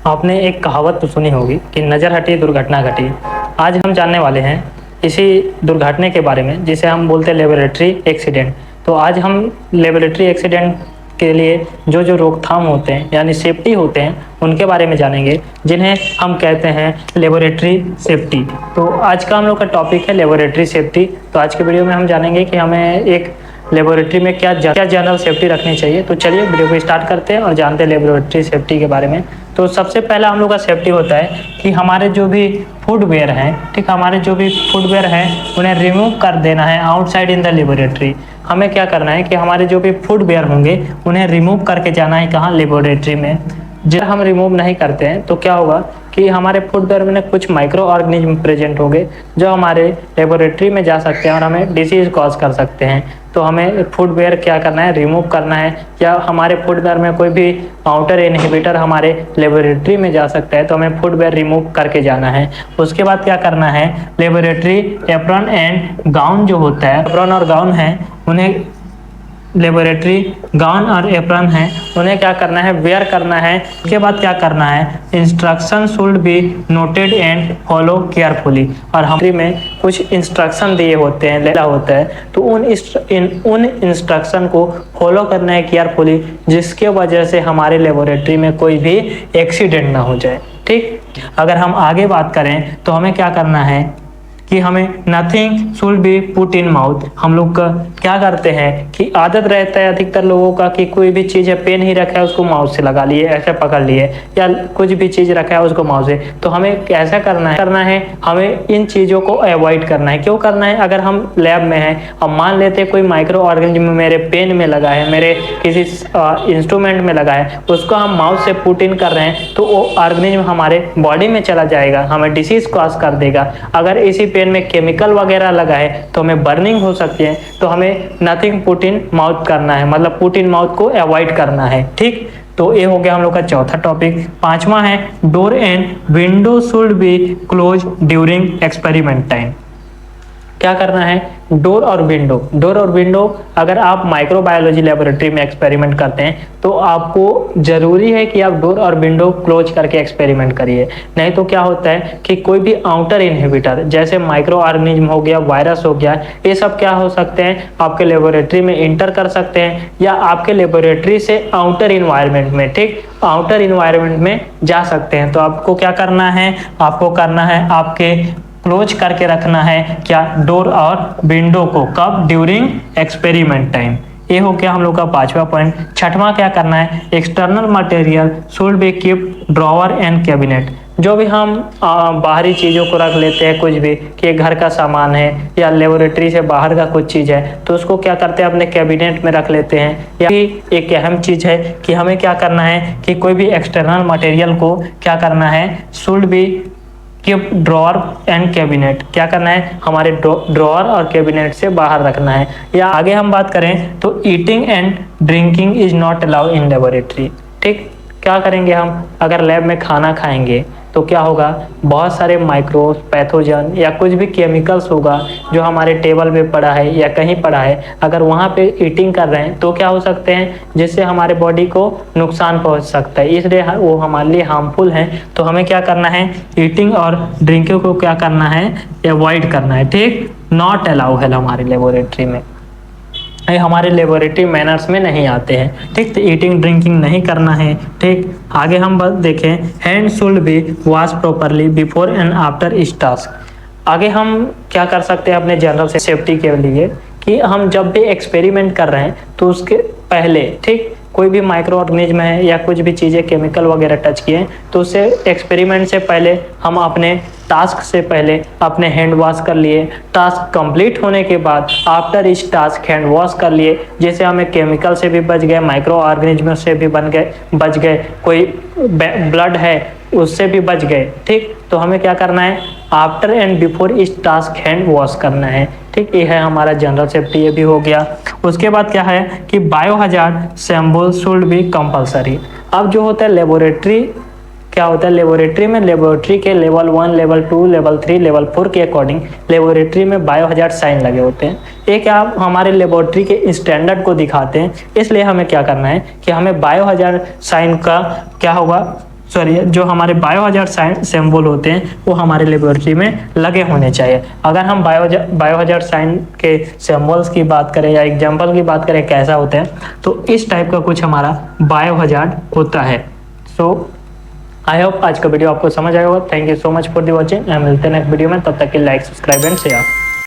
आपने एक कहावत तो सुनी होगी कि नज़र हटी दुर्घटना घटी। आज हम जानने वाले हैं इसी दुर्घटना के बारे में जिसे हम बोलते हैं लेबोरेटरी एक्सीडेंट। तो आज हम लेबोरेटरी एक्सीडेंट के लिए जो जो रोकथाम होते हैं यानी सेफ्टी होते हैं उनके बारे में जानेंगे, जिन्हें हम कहते हैं लेबोरेटरी सेफ्टी। तो आज का हम लोग का टॉपिक है लेबोरेटरी सेफ्टी। तो आज के वीडियो में हम जानेंगे कि हमें एक लेबोरेटरी में क्या जनरल सेफ्टी रखनी चाहिए। तो चलिए वीडियो को स्टार्ट करते हैं और जानते हैं लेबोरेटरी सेफ्टी के बारे में। तो सबसे पहला हम लोग का सेफ्टी होता है कि हमारे जो भी फुटवेयर हैं, ठीक, हमारे जो भी फुटवेयर हैं उन्हें रिमूव कर देना है आउटसाइड इन द लेबोरेटरी। हमें क्या करना है कि हमारे जो भी फुटवेयर होंगे उन्हें रिमूव करके जाना है कहाँ, लेबोरेटरी में। जब हम रिमूव नहीं करते हैं तो क्या होगा कि हमारे फुटवेयर में कुछ माइक्रो ऑर्गेनिज्म प्रेजेंट होंगे जो हमारे लेबोरेटरी में जा सकते हैं और हमें डिसीज कॉज कर सकते हैं। तो हमें फुटवेयर क्या करना है, रिमूव करना है। या हमारे फुटवेयर में कोई भी आउटर इनहिबिटर हमारे लेबोरेटरी में जा सकता है तो हमें फुटवेयर रिमूव करके जाना है। उसके बाद क्या करना है, लेबोरेटरी एप्रॉन एंड गाउन जो होता है, एप्रॉन और गाउन है उन्हें, लेबोरेटरी गाउन और एप्रॉन है उन्हें क्या करना है, वेयर करना है। उसके बाद क्या करना है, instruction should be noted and follow carefully. और हमारी में कुछ इंस्ट्रक्शन दिए होते हैं, लिखा होता है, तो उन इंस्ट्रक्शन को फॉलो करना है केयरफुली, जिसके वजह से हमारे लेबोरेटरी में कोई भी एक्सीडेंट ना हो जाए। ठीक, अगर हम आगे बात करें तो हमें क्या करना है कि हमें nothing should be put in mouth. हम लोग का क्या करते हैं कि आदत रहता है अधिकतर लोगों का कि कोई भी चीज़ है, पेन ही रखा है उसको माउथ से लगा लिए, ऐसे पकड़ लिए, या कुछ भी चीज़ रखा है उसको माउथ से। तो हमें कैसा करना है हमें इन चीज़ों को अवॉइड करना है। क्यों करना है, अगर हम लैब में हैं, अब मान लेते हैं कोई माइक्रो ऑर्गेनिज्म मेरे पेन में लगा है, मेरे किसी इंस्ट्रूमेंट में लगा है, उसको हम माउथ से पुट इन कर रहे हैं तो वो ऑर्गेनिज्म हमारे बॉडी में चला जाएगा, हमें डिसीज कॉज कर देगा। अगर इसी पेन में केमिकल वगैरह लगा है तो हमें बर्निंग हो सकती है। तो हमें नथिंग पुट इन माउथ करना है, मतलब पुट इन माउथ को अवॉइड करना है। ठीक, तो ये हो गया हम लोग का चौथा टॉपिक। पांचवा है door and window should be close during experiment time. क्या करना है, डोर और विंडो अगर आप माइक्रोबायोलॉजी लेबोरेटरी में एक्सपेरिमेंट करते हैं तो आपको ज़रूरी है कि आप डोर और विंडो क्लोज करके एक्सपेरिमेंट करिए। नहीं तो क्या होता है कि कोई भी आउटर इनहिबिटर जैसे माइक्रो ऑर्गेनिज्म हो गया, वायरस हो गया, ये सब क्या हो सकते हैं, आपके लेबोरेटरी में इंटर कर सकते हैं या आपके लेबोरेटरी से आउटर इन्वायरमेंट में, ठीक, आउटर इन्वायरमेंट में जा सकते हैं। तो आपको क्या करना है, आपको करना है आपके क्लोज करके रखना है क्या, डोर और विंडो को। कब, ड्यूरिंग एक्सपेरिमेंट टाइम। ये हो गया हम लोग का पांचवा पॉइंट। छठवां क्या करना है, external material should be keeped drawer and cabinet. जो भी हम बाहरी चीज़ों को रख लेते हैं, कुछ भी कि घर का सामान है या लेबोरेटरी से बाहर का कुछ चीज़ है तो उसको क्या करते हैं, अपने कैबिनेट में रख लेते हैं। या एक अहम चीज़ है कि हमें क्या करना है कि कोई भी एक्सटर्नल मटेरियल को क्या करना है, should be keep drawer and cabinet. क्या करना है, हमारे ड्रॉअर और कैबिनेट से बाहर रखना है। या आगे हम बात करें तो eating and drinking is not allowed in laboratory. ठीक, क्या करेंगे हम, अगर लैब में खाना खाएंगे तो क्या होगा, बहुत सारे माइक्रोब्स, पैथोजन या कुछ भी केमिकल्स होगा जो हमारे टेबल पे पड़ा है या कहीं पड़ा है, अगर वहाँ पे ईटिंग कर रहे हैं तो क्या हो सकते हैं, जिससे हमारे बॉडी को नुकसान पहुँच सकता है, इसलिए वो हमारे लिए हार्मफुल हैं। तो हमें क्या करना है, ईटिंग और ड्रिंकिंग को क्या करना है, अवॉइड करना है। ठीक, नॉट अलाउ है हमारे लेबोरेटरी में, ये हमारे लेबोरेटरी मैनर्स में नहीं आते हैं। ठीक, तो ईटिंग ड्रिंकिंग नहीं करना है। ठीक, आगे हम बस देखें, hand should be wash properly before and after etch task. आगे हम क्या कर सकते हैं अपने जनरल सेफ्टी के लिए कि हम जब भी एक्सपेरिमेंट कर रहे हैं तो उसके पहले, ठीक, कोई भी माइक्रो ऑर्गेनिज्म है या कुछ भी चीज़ें केमिकल वगैरह टच किए तो उससे एक्सपेरिमेंट से पहले हम अपने टास्क से पहले अपने हैंड वॉश कर लिए। टास्क कंप्लीट होने के बाद आफ्टर इस टास्क हैंड वॉश कर लिए, जैसे हमें केमिकल से भी बच गए, माइक्रो ऑर्गेनिज्म से भी बच गए, कोई ब्लड है उससे भी बच गए। ठीक, तो हमें क्या करना है, आफ्टर एंड बिफोर इस टास्क हैंड वॉश करना है। ठीक, ये है हमारा जनरल सेफ्टी, ये भी हो गया। उसके बाद क्या है कि biohazard sample should be compulsory. अब जो होता है लेबोरेटरी, क्या होता है लेबोरेटरी में, लेबोरेटरी के लेवल 1, लेवल 2, लेवल 3, लेवल 4 के अकॉर्डिंग लेबोरेटरी में बायोहजार्ड साइन लगे होते हैं। ये क्या हमारे लेबोरेटरी के स्टैंडर्ड को दिखाते हैं, इसलिए हमें क्या करना है कि हमें बायोहजार्ड साइन का क्या होगा, सॉरी जो हमारे बायो हजार्ड सिंबल होते हैं वो हमारे लेबोरेटरी में लगे होने चाहिए। अगर हम बायो हजार्ड साइन के सिंबल्स की बात करें या एग्जांपल की बात करें कैसा होता है, तो इस टाइप का कुछ हमारा बायो हजार्ड होता है। सो आई होप आज का वीडियो आपको समझ आया होगा। Thank you so much for the watching. मिलते हैं नेक्स्ट वीडियो में, तब तक के लाइक सब्सक्राइब एंड शेयर।